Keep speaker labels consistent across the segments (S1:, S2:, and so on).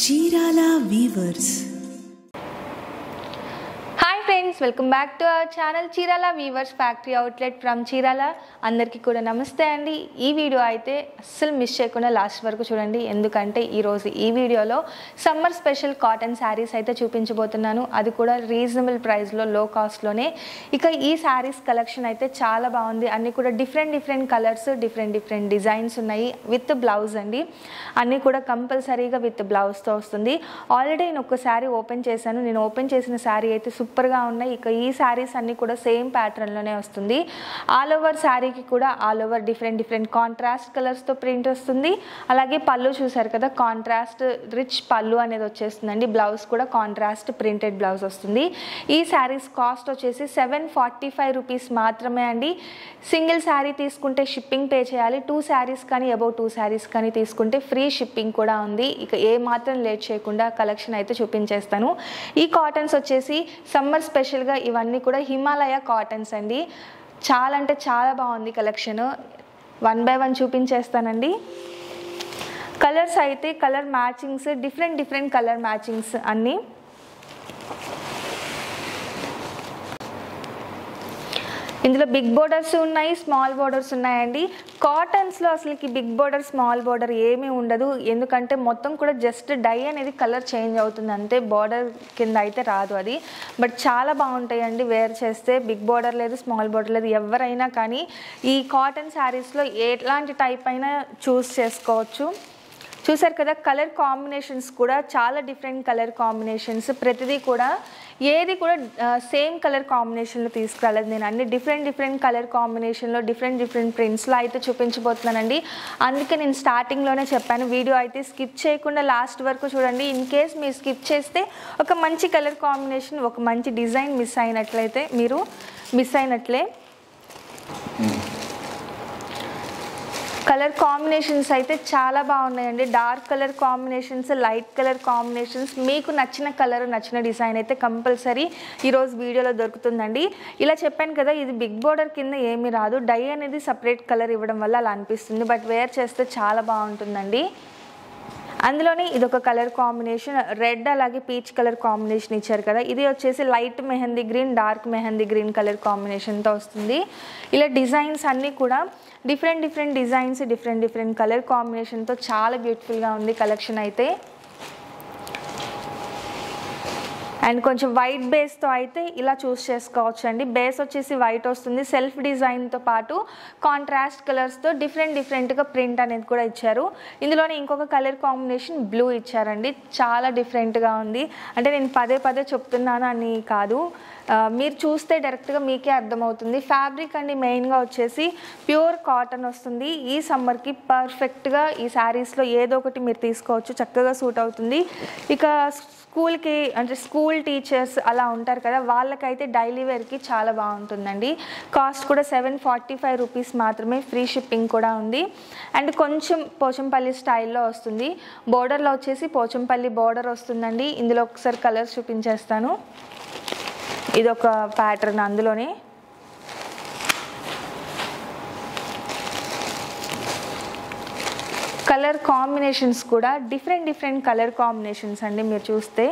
S1: Chirala weavers.
S2: Hi friends, welcome back to our channel Chirala weavers factory outlet from Chirala. అందరికీ కూడా నమస్తే అండి. ఈ వీడియో అయితే అస్సలు మిస్ చేయకుండా లాస్ట్ వరకు చూడండి, ఎందుకంటే ఈరోజు ఈ వీడియోలో సమ్మర్ స్పెషల్ కాటన్ శారీస్ అయితే చూపించబోతున్నాను. అది కూడా రీజనబుల్ ప్రైస్లో, లో కాస్ట్లోనే. ఇక ఈ శారీస్ కలెక్షన్ అయితే చాలా బాగుంది. అన్నీ కూడా డిఫరెంట్ కలర్స్, డిఫరెంట్ డిజైన్స్ ఉన్నాయి. విత్ బ్లౌజ్ అండి, అన్నీ కూడా కంపల్సరీగా విత్ బ్లౌజ్తో వస్తుంది. ఆల్రెడీ నేను ఒక శారీ ఓపెన్ చేశాను. నేను ఓపెన్ చేసిన శారీ అయితే సూపర్గా ఉన్నాయి. ఇక ఈ శారీస్ అన్నీ కూడా సేమ్ ప్యాటర్న్లోనే వస్తుంది. ఆల్ ఓవర్ శారీకి కూడా ఆల్ ఓవర్ డిఫరెంట్ కాంట్రాస్ట్ కలర్స్తో ప్రింట్ వస్తుంది. అలాగే పళ్ళు చూసారు కదా, కాంట్రాస్ట్ రిచ్ పళ్ళు అనేది వచ్చేస్తుందండి. బ్లౌజ్ కూడా కాంట్రాస్ట్ ప్రింటెడ్ బ్లౌజ్ వస్తుంది. ఈ శారీస్ కాస్ట్ వచ్చేసి 745 రూపీస్ మాత్రమే అండి. సింగిల్ శారీ తీసుకుంటే షిప్పింగ్ పే చేయాలి. 2 శారీస్ కానీ అబౌవ్ 2 శారీస్ కానీ తీసుకుంటే ఫ్రీ షిప్పింగ్ కూడా ఉంది. ఇక ఏ మాత్రం లేట్ చేయకుండా కలెక్షన్ అయితే చూపించేస్తాను. ఈ కాటన్స్ వచ్చేసి సమ్మర్ స్పెషల్గా ఇవన్నీ కూడా హిమాలయ కాటన్స్ అండి. చాలా అంటే చాలా బాగుంది కలెక్షన్. 1 by 1 చూపించేస్తానండి. కలర్స్ అయితే colour matchings, different colour matchings అన్నీ. ఇందులో బిగ్ బోర్డర్స్ ఉన్నాయి, స్మాల్ బోర్డర్స్ ఉన్నాయండి. కాటన్స్లో అసలుకి బిగ్ బోర్డర్, స్మాల్ బోర్డర్ ఏమీ ఉండదు. ఎందుకంటే మొత్తం కూడా జస్ట్ డై అనేది కలర్ చేంజ్ అవుతుంది అంతే, బోర్డర్ కింద అయితే రాదు అది. బట్ చాలా బాగుంటాయండి వేర్ చేస్తే. బిగ్ బోర్డర్ లేదు, స్మాల్ బోర్డర్ లేదు, ఎవరైనా కానీ ఈ కాటన్ శారీస్లో ఎలాంటి టైప్ అయినా చూస్ చేసుకోవచ్చు. చూసారు కదా, కలర్ కాంబినేషన్స్ కూడా చాలా డిఫరెంట్ కలర్ కాంబినేషన్స్. ప్రతిదీ కూడా ఏది కూడా సేమ్ కలర్ కాంబినేషన్లో తీసుకురాలేదు నేను. అన్ని డిఫరెంట్ కలర్ కాంబినేషన్లో, డిఫరెంట్ ప్రింట్స్లో అయితే చూపించబోతున్నానండి. అందుకే నేను స్టార్టింగ్లోనే చెప్పాను, వీడియో అయితే స్కిప్ చేయకుండా లాస్ట్ వరకు చూడండి. ఇన్ కేస్ మీరు స్కిప్ చేస్తే ఒక మంచి కలర్ కాంబినేషన్, ఒక మంచి డిజైన్ మిస్ అయినట్లయితే మీరు మిస్ అయినట్లే. కలర్ కాంబినేషన్స్ అయితే చాలా బాగున్నాయండి. Dark colour combinations, light colour combinations. మీకు నచ్చిన కలర్, నచ్చిన డిజైన్ అయితే కంపల్సరీ ఈరోజు వీడియోలో దొరుకుతుందండి. ఇలా చెప్పాను కదా, ఇది బిగ్ బోర్డర్ కింద ఏమీ రాదు. డై అనేది సపరేట్ కలర్ ఇవ్వడం వల్ల అలా అనిపిస్తుంది, బట్ వేర్ చేస్తే చాలా బాగుంటుందండి. అందులోనే ఇదొక కలర్ కాంబినేషన్, రెడ్ అలాగే పీచ్ కలర్ కాంబినేషన్ ఇచ్చారు కదా. ఇది వచ్చేసి light mehndi green, dark mehndi green colour కాంబినేషన్తో వస్తుంది. ఇలా డిజైన్స్ అన్నీ కూడా డిఫరెంట్ డిజైన్స్, డిఫరెంట్ కలర్ కాంబినేషన్తో చాలా బ్యూటిఫుల్గా ఉంది కలెక్షన్ అయితే. అండ్ కొంచెం వైట్ బేస్తో అయితే ఇలా చూస్ చేసుకోవచ్చు అండి. బేస్ వచ్చేసి వైట్ వస్తుంది. సెల్ఫ్ డిజైన్తో పాటు కాంట్రాస్ట్ కలర్స్తో డిఫరెంట్గా ప్రింట్ అనేది కూడా ఇచ్చారు. ఇందులోనే ఇంకొక కలర్ కాంబినేషన్ బ్లూ ఇచ్చారండి. చాలా డిఫరెంట్గా ఉంది. అంటే నేను పదే చెప్తున్నాను అని కాదు, మీరు చూస్తే డైరెక్ట్గా మీకే అర్థమవుతుంది. ఫ్యాబ్రిక్ అండి మెయిన్గా వచ్చేసి ప్యూర్ కాటన్ వస్తుంది. ఈ సమ్మర్కి పర్ఫెక్ట్గా ఈ శారీస్లో ఏదో ఒకటి మీరు తీసుకోవచ్చు, చక్కగా సూట్ అవుతుంది. ఇక స్కూల్కి అంటే స్కూల్ టీచర్స్ అలా ఉంటారు కదా, వాళ్ళకైతే డైలీ వేర్కి చాలా బాగుంటుందండి. కాస్ట్ కూడా 745 రూపీస్ మాత్రమే, ఫ్రీ షిప్పింగ్ కూడా ఉంది. అండ్ కొంచెం పోచంపల్లి స్టైల్లో వస్తుంది. బోర్డర్లో వచ్చేసి పోచంపల్లి బోర్డర్ వస్తుందండి. ఇందులో ఒకసారి కలర్స్ చూపించేస్తాను. ఇదొక ప్యాటర్న్. అందులోనే కలర్ కాంబినేషన్స్ కూడా డిఫరెంట్ కలర్ కాంబినేషన్స్ అండి. మీరు చూస్తే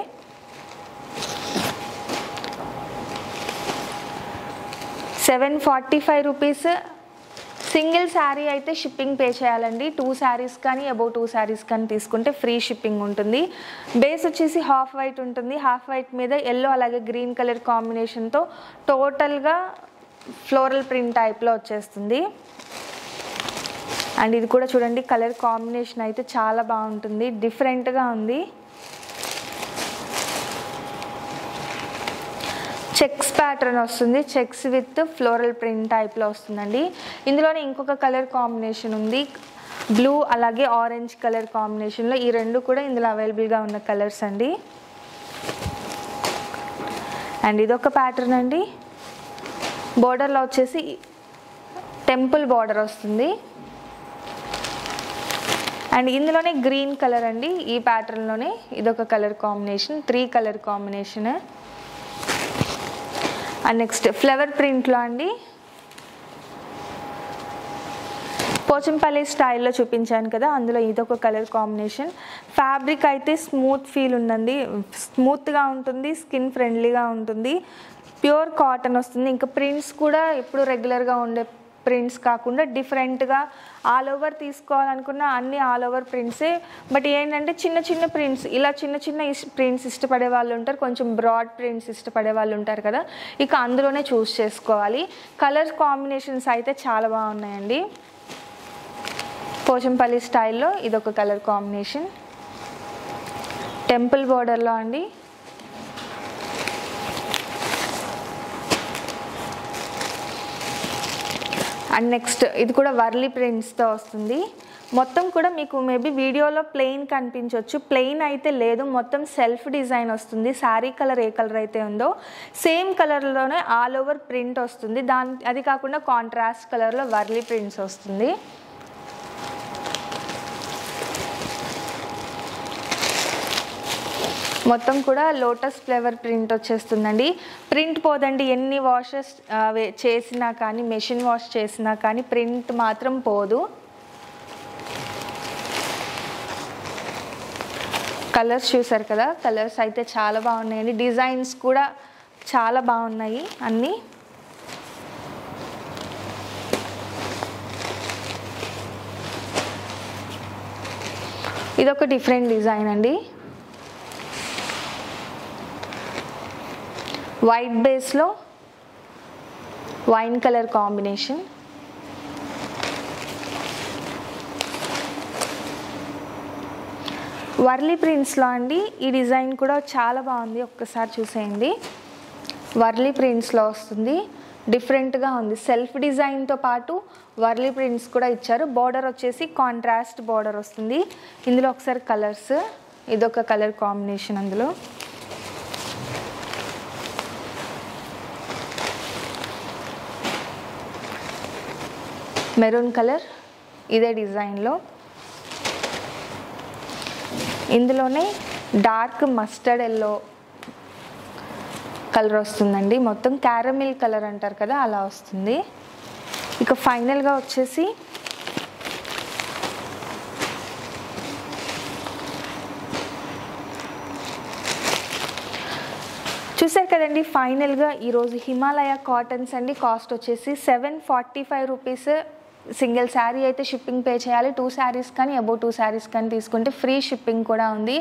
S2: 745 రూపీస్. సింగిల్ శారీ అయితే షిప్పింగ్ పే చేయాలండి. 2 శారీస్ కానీ అబౌవ్ 2 శారీస్ కానీ తీసుకుంటే ఫ్రీ షిప్పింగ్ ఉంటుంది. బేస్ వచ్చేసి హాఫ్ వైట్ ఉంటుంది. హాఫ్ వైట్ మీద ఎల్లో అలాగే గ్రీన్ కలర్ కాంబినేషన్తో టోటల్గా ఫ్లోరల్ ప్రింట్ టైప్లో వచ్చేస్తుంది. అండ్ ఇది కూడా చూడండి, కలర్ కాంబినేషన్ అయితే చాలా బాగుంటుంది, డిఫరెంట్గా ఉంది. చెక్స్ ప్యాటర్న్ వస్తుంది. చెక్స్ విత్ ఫ్లోరల్ ప్రింట్ టైప్లో వస్తుందండి. ఇందులోనే ఇంకొక కలర్ కాంబినేషన్ ఉంది, బ్లూ అలాగే ఆరెంజ్ కలర్ కాంబినేషన్లో. ఈ రెండు కూడా ఇందులో అవైలబుల్గా ఉన్న కలర్స్ అండి. అండ్ ఇదొక ప్యాటర్న్ అండి. బోర్డర్లో వచ్చేసి టెంపుల్ బోర్డర్ వస్తుంది. అండ్ ఇందులోనే గ్రీన్ కలర్ అండి. ఈ ప్యాటర్న్లోనే ఇదొక colour combination, 3 colour combination. And next flower ప్రింట్లో అండి. పోచంపల్లి స్టైల్లో చూపించాను కదా, అందులో ఇదొక కలర్ కాంబినేషన్. ఫ్యాబ్రిక్ అయితే స్మూత్ ఫీల్ ఉందండి, స్మూత్గా ఉంటుంది, స్కిన్ ఫ్రెండ్లీగా ఉంటుంది, ప్యూర్ కాటన్ వస్తుంది. ఇంకా ప్రింట్స్ కూడా ఎప్పుడు రెగ్యులర్గా ఉండే ప్రింట్స్ కాకుండా డిఫరెంట్గా ఆల్ ఓవర్ తీసుకోవాలనుకున్న అన్ని ఆల్ ఓవర్ ప్రింట్సే. బట్ ఏంటంటే చిన్న చిన్న ప్రింట్స్, ఇలా చిన్న చిన్న ప్రింట్స్ ఇష్టపడే వాళ్ళు ఉంటారు, కొంచెం బ్రాడ్ ప్రింట్స్ ఇష్టపడే వాళ్ళు ఉంటారు కదా, ఇక అందులోనే చూస్ చేసుకోవాలి. కలర్ కాంబినేషన్స్ అయితే చాలా బాగున్నాయండి. పోచంపల్లి స్టైల్లో ఇదొక కలర్ కాంబినేషన్, టెంపుల్ బోర్డర్లో అండి. అండ్ నెక్స్ట్ ఇది కూడా వర్లీ ప్రింట్స్తో వస్తుంది. మొత్తం కూడా మీకు మేబీ వీడియోలో ప్లెయిన్ కనిపించవచ్చు, ప్లెయిన్ అయితే లేదు, మొత్తం సెల్ఫ్ డిజైన్ వస్తుంది. శారీ కలర్ ఏ కలర్ అయితే ఉందో సేమ్ కలర్లోనే ఆల్ ఓవర్ ప్రింట్ వస్తుంది. అది కాకుండా కాంట్రాస్ట్ కలర్లో వర్లీ ప్రింట్స్ వస్తుంది. మొత్తం కూడా లోటస్ ఫ్లేవర్ ప్రింట్ వచ్చేస్తుందండి. ప్రింట్ పోదండి, ఎన్ని వాషెస్ చేసినా కానీ, మెషిన్ వాష్ చేసినా కానీ ప్రింట్ మాత్రం పోదు. కలర్స్ చూసారు కదా, కలర్స్ అయితే చాలా బాగున్నాయండి. డిజైన్స్ కూడా చాలా బాగున్నాయి అన్నీ. ఇదొక డిఫరెంట్ డిజైన్ అండి, వైట్ బేస్లో వైన్ కలర్ కాంబినేషన్. వర్లీ ప్రింట్స్లో అండి ఈ డిజైన్ కూడా చాలా బాగుంది, ఒక్కసారి చూసేయండి. వర్లీ ప్రింట్స్లో వస్తుంది, డిఫరెంట్గా ఉంది. సెల్ఫ్ డిజైన్తో పాటు వర్లీ ప్రింట్స్ కూడా ఇచ్చారు. బార్డర్ వచ్చేసి కాంట్రాస్ట్ బార్డర్ వస్తుంది. ఇందులో ఒకసారి కలర్స్, ఇదొక కలర్ కాంబినేషన్, అందులో మెరూన్ కలర్, ఇదే డిజైన్లో. ఇందులోనే డార్క్ మస్టర్డ్ ఎల్లో కలర్ వస్తుందండి, మొత్తం క్యారమిల్ కలర్ అంటారు కదా అలా వస్తుంది. ఇక ఫైనల్గా వచ్చేసి చూసారు కదండి, ఫైనల్గా ఈరోజు హిమాలయ కాటన్స్ అండి. కాస్ట్ వచ్చేసి 745 రూపీస్. సింగిల్ శారీ అయితే షిప్పింగ్ పే చేయాలి. 2 శారీస్ కానీ అబౌవ్ 2 శారీస్ కానీ తీసుకుంటే ఫ్రీ షిప్పింగ్ కూడా ఉంది.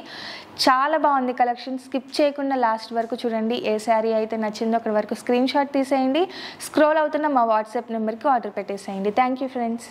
S2: చాలా బాగుంది కలెక్షన్, స్కిప్ చేయకుండా లాస్ట్ వరకు చూడండి. ఏ శారీ అయితే నచ్చిందో అక్కడి వరకు స్క్రీన్ షాట్ తీసేయండి, స్క్రోల్ అవుతున్న మా వాట్సాప్ నెంబర్కి ఆర్డర్ పెట్టేసేయండి. Thank you friends.